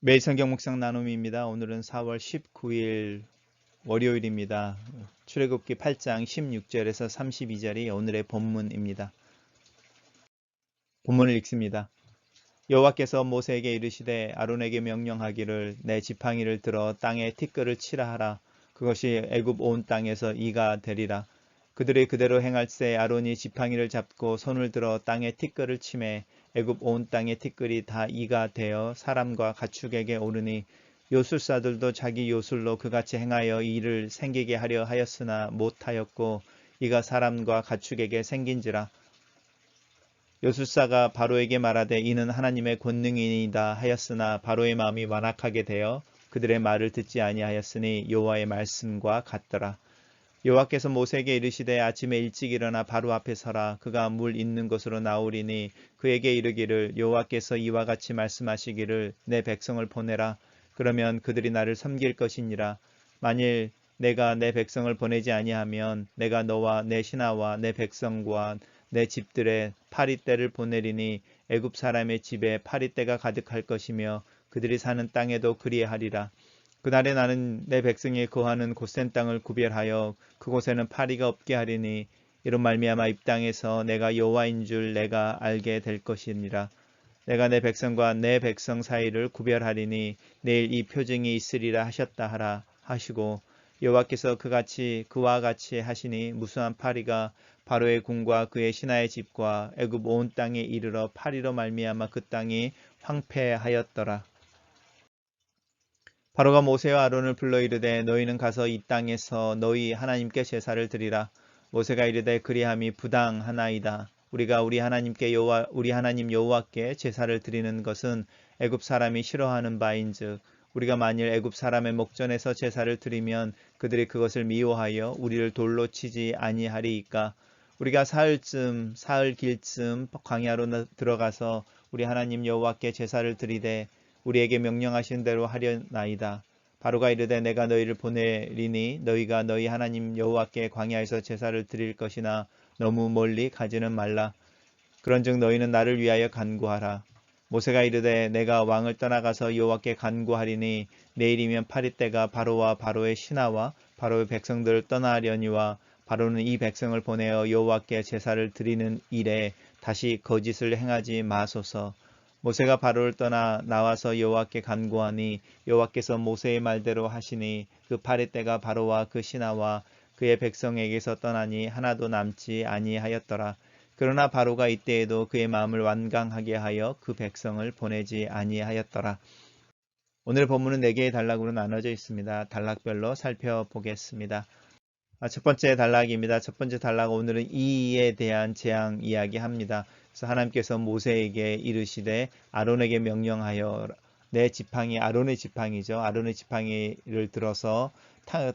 매일 성경 묵상 나눔입니다. 오늘은 4월 19일 월요일입니다. 출애굽기 8장 16절에서 32절이 오늘의 본문입니다. 본문을 읽습니다. 여호와께서 모세에게 이르시되 아론에게 명령하기를 내 지팡이를 들어 땅에 티끌을 치라 하라. 그것이 애굽 온 땅에서 이가 되리라. 그들이 그대로 행할세 아론이 지팡이를 잡고 손을 들어 땅에 티끌을 치매 애굽 온 땅의 티끌이 다 이가 되어 사람과 가축에게 오르니 요술사들도 자기 요술로 그같이 행하여 이를 생기게 하려 하였으나 못하였고 이가 사람과 가축에게 생긴지라. 요술사가 바로에게 말하되 이는 하나님의 권능이니이다 하였으나 바로의 마음이 완악하게 되어 그들의 말을 듣지 아니하였으니 여호와의 말씀과 같더라. 여호와께서 모세에게 이르시되 아침에 일찍 일어나 바로 앞에 서라. 그가 물 있는 곳으로 나오리니 그에게 이르기를 여호와께서 이와 같이 말씀하시기를 내 백성을 보내라. 그러면 그들이 나를 섬길 것이니라. 만일 내가 내 백성을 보내지 아니하면 내가 너와 내 신하와 내 백성과 내 집들에 파리떼를 보내리니 애굽 사람의 집에 파리떼가 가득할 것이며 그들이 사는 땅에도 그리하리라. 그날에 나는 내 백성이 거하는 곧센 땅을 구별하여 그곳에는 파리가 없게 하리니 이런 말미암아 이 땅에서 내가 여호와인 줄 내가 알게 될 것이니라. 내가 내 백성과 내 백성 사이를 구별하리니 내일 이 표징이 있으리라 하셨다 하라 하시고 여호와께서 그와 같이 하시니 무수한 파리가 바로의 궁과 그의 신하의 집과 애굽 온 땅에 이르러 파리로 말미암아 그 땅이 황폐하였더라. 바로가 모세와 아론을 불러 이르되 너희는 가서 이 땅에서 너희 하나님께 제사를 드리라. 모세가 이르되 그리함이 부당하나이다. 우리가 우리 하나님 여호와께 제사를 드리는 것은 애굽 사람이 싫어하는 바인즉 우리가 만일 애굽 사람의 목전에서 제사를 드리면 그들이 그것을 미워하여 우리를 돌로 치지 아니하리이까. 우리가 사흘 길쯤 광야로 들어가서 우리 하나님 여호와께 제사를 드리되 우리에게 명령하신 대로 하려나이다. 바로가 이르되 내가 너희를 보내리니 너희가 너희 하나님 여호와께 광야에서 제사를 드릴 것이나 너무 멀리 가지는 말라. 그런즉 너희는 나를 위하여 간구하라. 모세가 이르되 내가 왕을 떠나가서 여호와께 간구하리니 내일이면 파리떼가 바로와 바로의 신하와 바로의 백성들을 떠나려니와 바로는 이 백성을 보내어 여호와께 제사를 드리는 일에 다시 거짓을 행하지 마소서. 모세가 바로를 떠나 나와서 여호와께 간구하니 여호와께서 모세의 말대로 하시니 그 파리떼가 바로와 그 신하와 그의 백성에게서 떠나니 하나도 남지 아니하였더라. 그러나 바로가 이때에도 그의 마음을 완강하게 하여 그 백성을 보내지 아니하였더라. 오늘 본문은 4개의 단락으로 나눠져 있습니다. 단락별로 살펴보겠습니다. 첫 번째 단락입니다. 첫 번째 단락 오늘은 이에 대한 재앙 이야기합니다. 그래서 하나님께서 모세에게 이르시되 아론에게 명령하여 내 지팡이 아론의 지팡이죠. 아론의 지팡이를 들어서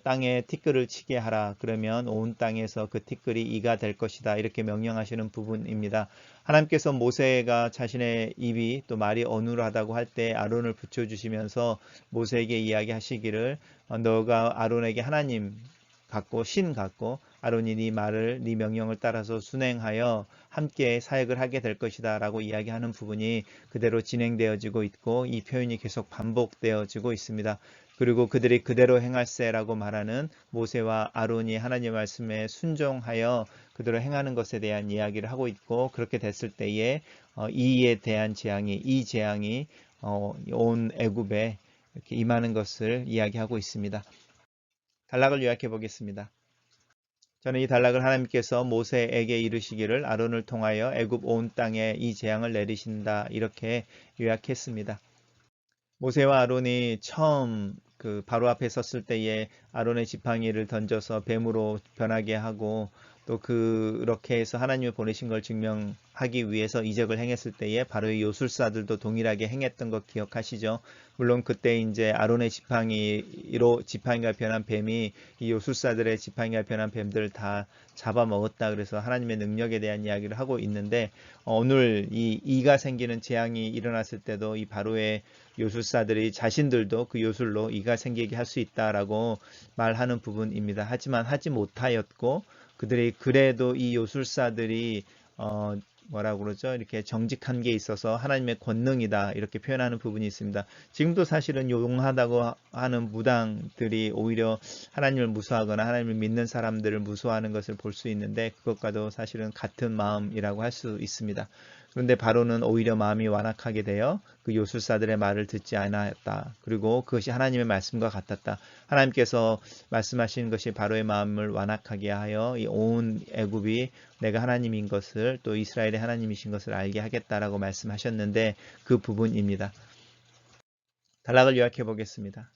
땅에 티끌을 치게 하라. 그러면 온 땅에서 그 티끌이 이가 될 것이다. 이렇게 명령하시는 부분입니다. 하나님께서 모세가 자신의 입이 또 말이 어눌하다고 할 때 아론을 붙여주시면서 모세에게 이야기하시기를 너가 아론에게 하나님 같고 신 같고 아론이 네 말을 네 명령을 따라서 순행하여 함께 사역을 하게 될 것이다 라고 이야기하는 부분이 그대로 진행되어지고 있고 이 표현이 계속 반복되어지고 있습니다. 그리고 그들이 그대로 행할세라고 말하는 모세와 아론이 하나님의 말씀에 순종하여 그대로 행하는 것에 대한 이야기를 하고 있고 그렇게 됐을 때에 이에 대한 이 재앙이 온 애굽에 이렇게 임하는 것을 이야기하고 있습니다. 단락을 요약해 보겠습니다. 저는 이 단락을 하나님께서 모세에게 이르시기를 아론을 통하여 애굽 온 땅에 이 재앙을 내리신다 이렇게 요약했습니다. 모세와 아론이 처음 그 바로 앞에 섰을 때에 아론의 지팡이를 던져서 뱀으로 변하게 하고 또 그렇게 해서 하나님을 보내신 걸 증명하기 위해서 이적을 행했을 때에 바로 이 요술사들도 동일하게 행했던 거 기억하시죠? 물론 그때 이제 아론의 지팡이가 변한 뱀이 이 요술사들의 지팡이가 변한 뱀들을 다 잡아먹었다. 그래서 하나님의 능력에 대한 이야기를 하고 있는데 오늘 이 이가 생기는 재앙이 일어났을 때도 이 바로의 요술사들이 자신들도 그 요술로 이가 생기게 할 수 있다라고 말하는 부분입니다. 하지만 하지 못하였고 그들이 그래도 이 요술사들이 뭐라고 그러죠? 이렇게 정직한 게 있어서 하나님의 권능이다 이렇게 표현하는 부분이 있습니다. 지금도 사실은 용하다고 하는 무당들이 오히려 하나님을 무수하거나 하나님을 믿는 사람들을 무수하는 것을 볼 수 있는데 그것과도 사실은 같은 마음이라고 할 수 있습니다. 그런데 바로는 오히려 마음이 완악하게 되어 그 요술사들의 말을 듣지 않았다. 그리고 그것이 하나님의 말씀과 같았다. 하나님께서 말씀하신 것이 바로의 마음을 완악하게 하여 이 온 애굽이 내가 하나님인 것을 또 이스라엘의 하나님이신 것을 알게 하겠다라고 말씀하셨는데 그 부분입니다. 단락을 요약해 보겠습니다.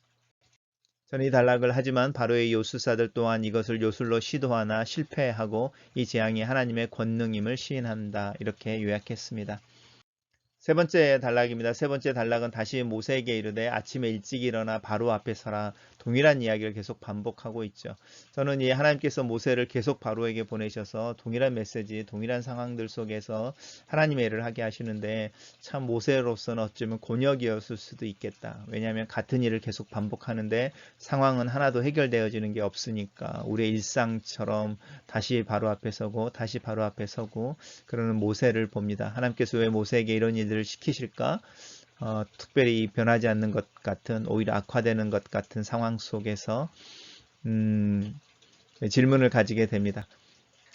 저는 이 단락을 하지만 바로의 요술사들 또한 이것을 요술로 시도하나 실패하고 이 재앙이 하나님의 권능임을 시인한다. 이렇게 요약했습니다. 세 번째 단락입니다. 세 번째 단락은 다시 모세에게 이르되 아침에 일찍 일어나 바로 앞에 서라. 동일한 이야기를 계속 반복하고 있죠. 저는 이 하나님께서 모세를 계속 바로에게 보내셔서 동일한 메시지, 동일한 상황들 속에서 하나님의 일을 하게 하시는데 참 모세로서는 어쩌면 곤욕이었을 수도 있겠다. 왜냐하면 같은 일을 계속 반복하는데 상황은 하나도 해결되어지는 게 없으니까 우리의 일상처럼 다시 바로 앞에 서고 다시 바로 앞에 서고 그러는 모세를 봅니다. 하나님께서 왜 모세에게 이런 일들을 시키실까? 특별히 변하지 않는 것 같은 오히려 악화되는 것 같은 상황 속에서 질문을 가지게 됩니다.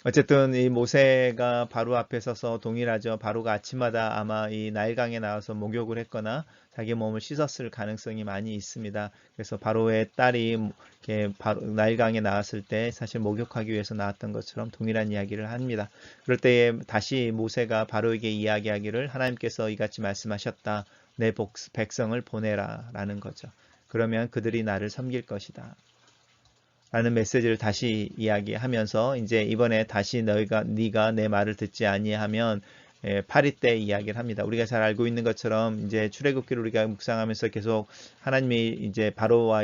어쨌든 이 모세가 바로 앞에 서서 동일하죠. 바로가 아침마다 아마 이 나일강에 나와서 목욕을 했거나 자기 몸을 씻었을 가능성이 많이 있습니다. 그래서 바로의 딸이 이렇게 나일강에 나왔을 때 사실 목욕하기 위해서 나왔던 것처럼 동일한 이야기를 합니다. 그럴 때에 다시 모세가 바로에게 이야기하기를 하나님께서 이같이 말씀하셨다. 내 백성을 보내라 라는 거죠. 그러면 그들이 나를 섬길 것이다. 라는 메시지를 다시 이야기하면서 이제 이번에 다시 네가 내 말을 듣지 아니하면 파리 때 이야기를 합니다. 우리가 잘 알고 있는 것처럼 이제 출애굽기를 우리가 묵상하면서 계속 하나님이 이제 바로와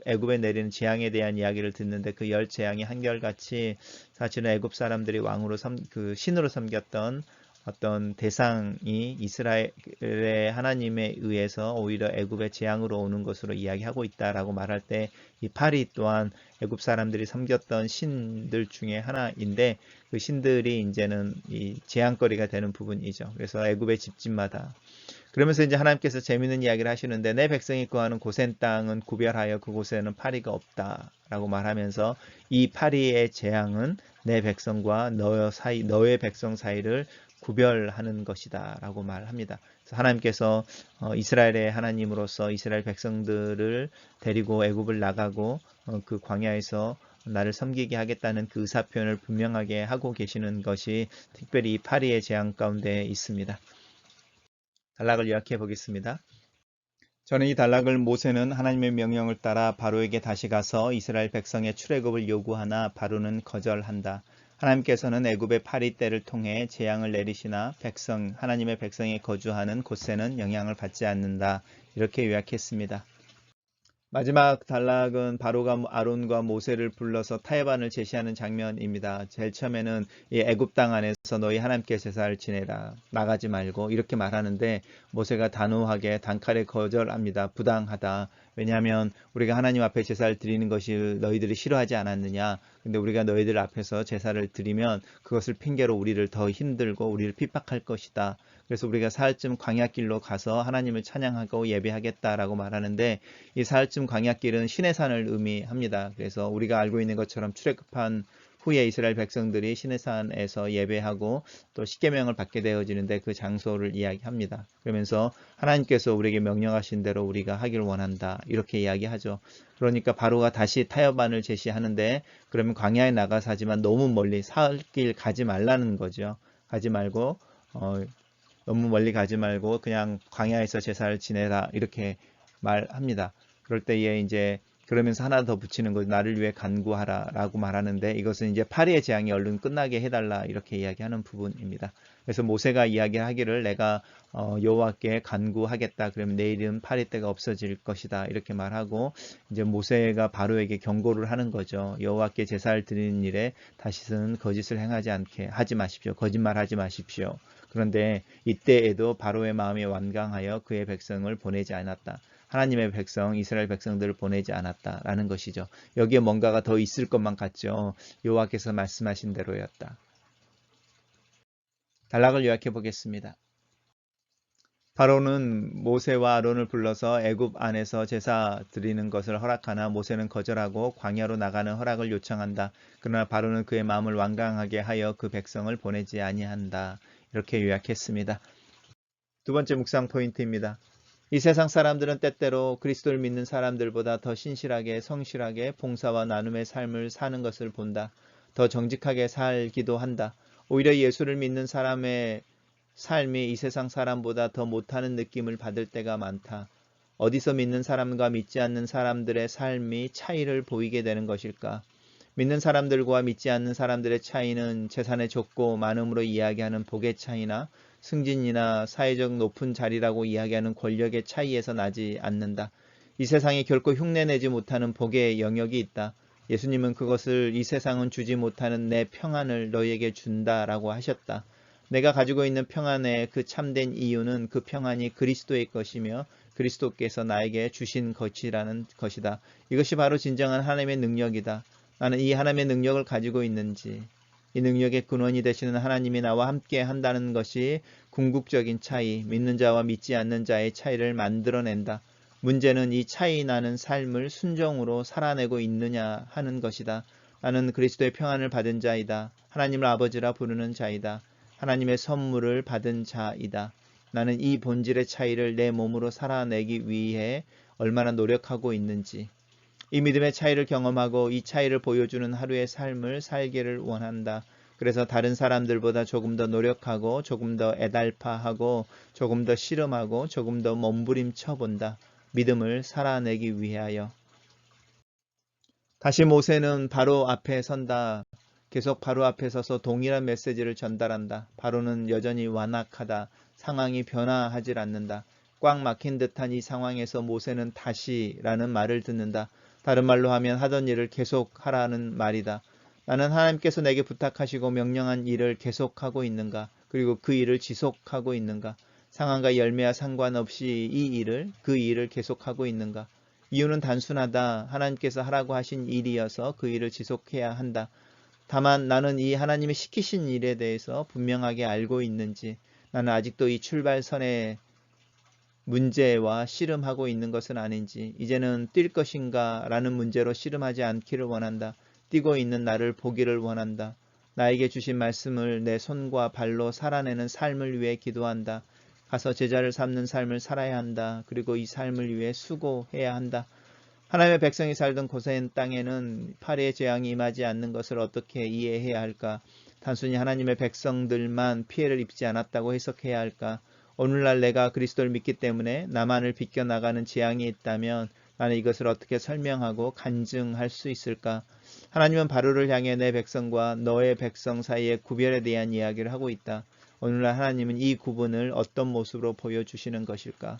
애굽에 내리는 재앙에 대한 이야기를 듣는데 그 열 재앙이 한결같이 사실은 애굽 사람들이 왕으로 그 신으로 섬겼던 어떤 대상이 이스라엘의 하나님에 의해서 오히려 애굽의 재앙으로 오는 것으로 이야기하고 있다라고 말할 때 이 파리 또한 애굽 사람들이 섬겼던 신들 중에 하나인데 그 신들이 이제는 이 재앙거리가 되는 부분이죠. 그래서 애굽의 집집마다 그러면서 이제 하나님께서 재미있는 이야기를 하시는데 내 백성이 거하는 고센 땅은 구별하여 그곳에는 파리가 없다라고 말하면서 이 파리의 재앙은 내 백성과 너의 백성 사이를 구별하는 것이다 라고 말합니다. 그래서 하나님께서 이스라엘의 하나님으로서 이스라엘 백성들을 데리고 애굽을 나가고 그 광야에서 나를 섬기게 하겠다는 그 의사표현을 분명하게 하고 계시는 것이 특별히 이 파리의 재앙 가운데 있습니다. 단락을 요약해 보겠습니다. 저는 이 단락을 모세는 하나님의 명령을 따라 바로에게 다시 가서 이스라엘 백성의 출애굽을 요구하나 바로는 거절한다. 하나님께서는 애굽의 파리 때를 통해 재앙을 내리시나 하나님의 백성이 거주하는 곳에는 영향을 받지 않는다. 이렇게 요약했습니다. 마지막 단락은 바로가 아론과 모세를 불러서 타협안을 제시하는 장면입니다. 제일 처음에는 이 애굽 땅 안에서 너희 하나님께 제사를 지내라. 나가지 말고 이렇게 말하는데 모세가 단호하게 단칼에 거절합니다. 부당하다. 왜냐하면 우리가 하나님 앞에 제사를 드리는 것이 너희들이 싫어하지 않았느냐. 근데 우리가 너희들 앞에서 제사를 드리면 그것을 핑계로 우리를 더 힘들고 우리를 핍박할 것이다. 그래서 우리가 사흘쯤 광야길로 가서 하나님을 찬양하고 예배하겠다라고 말하는데 이 사흘쯤 광야길은 시내산을 의미합니다. 그래서 우리가 알고 있는 것처럼 출애굽한 후에 이스라엘 백성들이 시내산에서 예배하고 또 십계명을 받게 되어지는데 그 장소를 이야기합니다. 그러면서 하나님께서 우리에게 명령하신 대로 우리가 하길 원한다. 이렇게 이야기하죠. 그러니까 바로가 다시 타협안을 제시하는데 그러면 광야에 나가서 하지만 너무 멀리 사흘길 가지 말라는 거죠. 가지 말고 너무 멀리 가지 말고 그냥 광야에서 제사를 지내라 이렇게 말합니다. 그럴 때에 이제 그러면서 하나 더 붙이는 거 나를 위해 간구하라 라고 말하는데 이것은 이제 파리의 재앙이 얼른 끝나게 해달라 이렇게 이야기하는 부분입니다. 그래서 모세가 이야기하기를 내가 여호와께 간구하겠다 그러면 내일은 파리 때가 없어질 것이다 이렇게 말하고 이제 모세가 바로에게 경고를 하는 거죠. 여호와께 제사를 드리는 일에 다시는 거짓을 행하지 않게 하지 마십시오. 거짓말하지 마십시오. 그런데 이때에도 바로의 마음이 완강하여 그의 백성을 보내지 않았다. 하나님의 백성, 이스라엘 백성들을 보내지 않았다라는 것이죠. 여기에 뭔가가 더 있을 것만 같죠. 여호와께서 말씀하신 대로였다. 단락을 요약해 보겠습니다. 바로는 모세와 아론을 불러서 애굽 안에서 제사 드리는 것을 허락하나 모세는 거절하고 광야로 나가는 허락을 요청한다. 그러나 바로는 그의 마음을 완강하게 하여 그 백성을 보내지 아니한다. 이렇게 요약했습니다. 두 번째 묵상 포인트입니다. 이 세상 사람들은 때때로 그리스도를 믿는 사람들보다 더 신실하게 성실하게 봉사와 나눔의 삶을 사는 것을 본다. 더 정직하게 살기도 한다. 오히려 예수를 믿는 사람의 삶이 이 세상 사람보다 더 못하는 느낌을 받을 때가 많다. 어디서 믿는 사람과 믿지 않는 사람들의 삶이 차이를 보이게 되는 것일까? 믿는 사람들과 믿지 않는 사람들의 차이는 재산의 적고 많음으로 이야기하는 복의 차이나 승진이나 사회적 높은 자리라고 이야기하는 권력의 차이에서 나지 않는다. 이 세상에 결코 흉내내지 못하는 복의 영역이 있다. 예수님은 그것을 이 세상은 주지 못하는 내 평안을 너희에게 준다라고 하셨다. 내가 가지고 있는 평안의 그 참된 이유는 그 평안이 그리스도의 것이며 그리스도께서 나에게 주신 것이라는 것이다. 이것이 바로 진정한 하나님의 능력이다. 나는 이 하나님의 능력을 가지고 있는지, 이 능력의 근원이 되시는 하나님이 나와 함께 한다는 것이 궁극적인 차이, 믿는 자와 믿지 않는 자의 차이를 만들어낸다. 문제는 이 차이 나는 삶을 순종으로 살아내고 있느냐 하는 것이다. 나는 그리스도의 평안을 받은 자이다. 하나님을 아버지라 부르는 자이다. 하나님의 선물을 받은 자이다. 나는 이 본질의 차이를 내 몸으로 살아내기 위해 얼마나 노력하고 있는지, 이 믿음의 차이를 경험하고 이 차이를 보여주는 하루의 삶을 살기를 원한다. 그래서 다른 사람들보다 조금 더 노력하고 조금 더 애달파하고 조금 더 씨름하고 조금 더 몸부림쳐 본다. 믿음을 살아내기 위하여. 다시 모세는 바로 앞에 선다. 계속 바로 앞에 서서 동일한 메시지를 전달한다. 바로는 여전히 완악하다. 상황이 변화하질 않는다. 꽉 막힌 듯한 이 상황에서 모세는 다시라는 말을 듣는다. 다른 말로 하면 하던 일을 계속 하라는 말이다. 나는 하나님께서 내게 부탁하시고 명령한 일을 계속하고 있는가? 그리고 그 일을 지속하고 있는가? 상황과 열매와 상관없이 그 일을 계속하고 있는가? 이유는 단순하다. 하나님께서 하라고 하신 일이어서 그 일을 지속해야 한다. 다만 나는 이 하나님이 시키신 일에 대해서 분명하게 알고 있는지, 나는 아직도 이 출발선에 문제와 씨름하고 있는 것은 아닌지, 이제는 뛸 것인가 라는 문제로 씨름하지 않기를 원한다. 뛰고 있는 나를 보기를 원한다. 나에게 주신 말씀을 내 손과 발로 살아내는 삶을 위해 기도한다. 가서 제자를 삼는 삶을 살아야 한다. 그리고 이 삶을 위해 수고해야 한다. 하나님의 백성이 살던 고센 땅에는 파리의 재앙이 임하지 않는 것을 어떻게 이해해야 할까? 단순히 하나님의 백성들만 피해를 입지 않았다고 해석해야 할까? 오늘날 내가 그리스도를 믿기 때문에 나만을 비껴나가는 재앙이 있다면 나는 이것을 어떻게 설명하고 간증할 수 있을까? 하나님은 바로를 향해 내 백성과 너의 백성 사이의 구별에 대한 이야기를 하고 있다. 오늘날 하나님은 이 구분을 어떤 모습으로 보여주시는 것일까?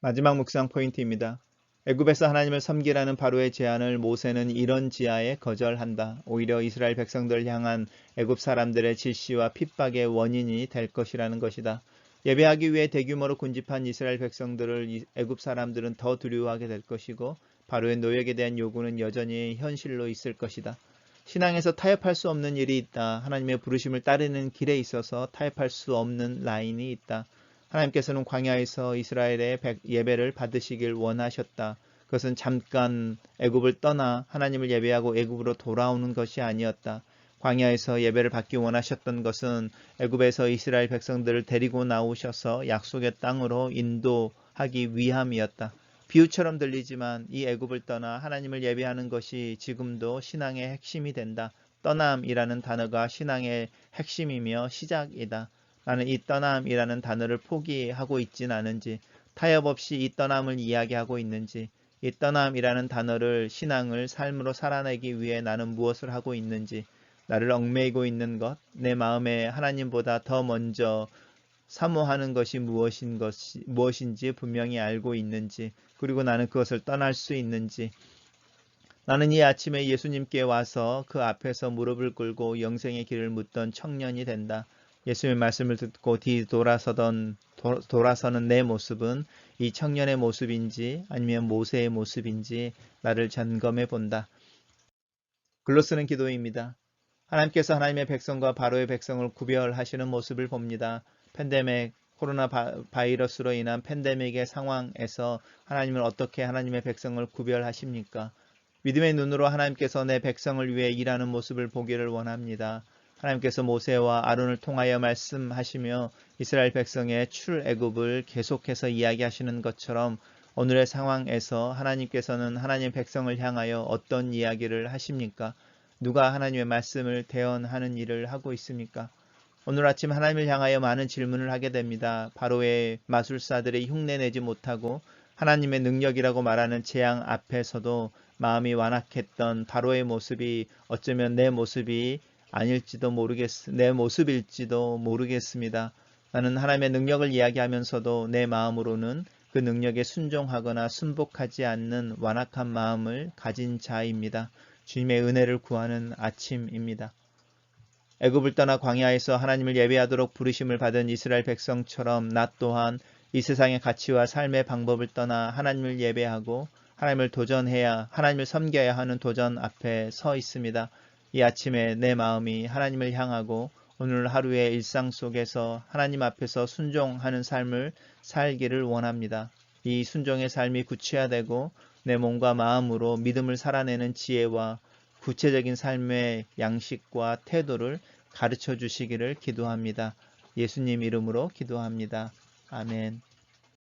마지막 묵상 포인트입니다. 애굽에서 하나님을 섬기라는 바로의 제안을 모세는 이런 지하에 거절한다. 오히려 이스라엘 백성들을 향한 애굽 사람들의 질시와 핍박의 원인이 될 것이라는 것이다. 예배하기 위해 대규모로 군집한 이스라엘 백성들을 애굽 사람들은 더 두려워하게 될 것이고 바로의 노역에 대한 요구는 여전히 현실로 있을 것이다. 신앙에서 타협할 수 없는 일이 있다. 하나님의 부르심을 따르는 길에 있어서 타협할 수 없는 라인이 있다. 하나님께서는 광야에서 이스라엘의 예배를 받으시길 원하셨다. 그것은 잠깐 애굽을 떠나 하나님을 예배하고 애굽으로 돌아오는 것이 아니었다. 광야에서 예배를 받기 원하셨던 것은 애굽에서 이스라엘 백성들을 데리고 나오셔서 약속의 땅으로 인도하기 위함이었다. 비유처럼 들리지만 이 애굽을 떠나 하나님을 예배하는 것이 지금도 신앙의 핵심이 된다. 떠남이라는 단어가 신앙의 핵심이며 시작이다. 나는 이 떠남이라는 단어를 포기하고 있진 않은지, 타협 없이 이 떠남을 이야기하고 있는지, 이 떠남이라는 단어를 신앙을 삶으로 살아내기 위해 나는 무엇을 하고 있는지, 나를 얽매이고 있는 것, 내 마음에 하나님보다 더 먼저 사모하는 것이 무엇인지 분명히 알고 있는지, 그리고 나는 그것을 떠날 수 있는지, 나는 이 아침에 예수님께 와서 그 앞에서 무릎을 꿇고 영생의 길을 묻던 청년이 된다. 예수님의 말씀을 듣고 돌아서는 내 모습은 이 청년의 모습인지 아니면 모세의 모습인지 나를 점검해 본다. 글로 쓰는 기도입니다. 하나님께서 하나님의 백성과 바로의 백성을 구별하시는 모습을 봅니다. 팬데믹, 코로나 바이러스로 인한 팬데믹의 상황에서 하나님은 어떻게 하나님의 백성을 구별하십니까? 믿음의 눈으로 하나님께서 내 백성을 위해 일하는 모습을 보기를 원합니다. 하나님께서 모세와 아론을 통하여 말씀하시며 이스라엘 백성의 출애굽을 계속해서 이야기하시는 것처럼 오늘의 상황에서 하나님께서는 하나님 백성을 향하여 어떤 이야기를 하십니까? 누가 하나님의 말씀을 대언하는 일을 하고 있습니까? 오늘 아침 하나님을 향하여 많은 질문을 하게 됩니다. 바로의 마술사들이 흉내내지 못하고 하나님의 능력이라고 말하는 재앙 앞에서도 마음이 완악했던 바로의 모습이 어쩌면 내 모습이 아닐지도 내 모습일지도 모르겠습니다. 나는 하나님의 능력을 이야기하면서도 내 마음으로는 그 능력에 순종하거나 순복하지 않는 완악한 마음을 가진 자입니다. 주님의 은혜를 구하는 아침입니다. 애굽을 떠나 광야에서 하나님을 예배하도록 부르심을 받은 이스라엘 백성처럼 나 또한 이 세상의 가치와 삶의 방법을 떠나 하나님을 예배하고 하나님을 도전해야, 하나님을 섬겨야 하는 도전 앞에 서 있습니다. 이 아침에 내 마음이 하나님을 향하고 오늘 하루의 일상 속에서 하나님 앞에서 순종하는 삶을 살기를 원합니다. 이 순종의 삶이 구체화되고 내 몸과 마음으로 믿음을 살아내는 지혜와 구체적인 삶의 양식과 태도를 가르쳐 주시기를 기도합니다. 예수님 이름으로 기도합니다. 아멘.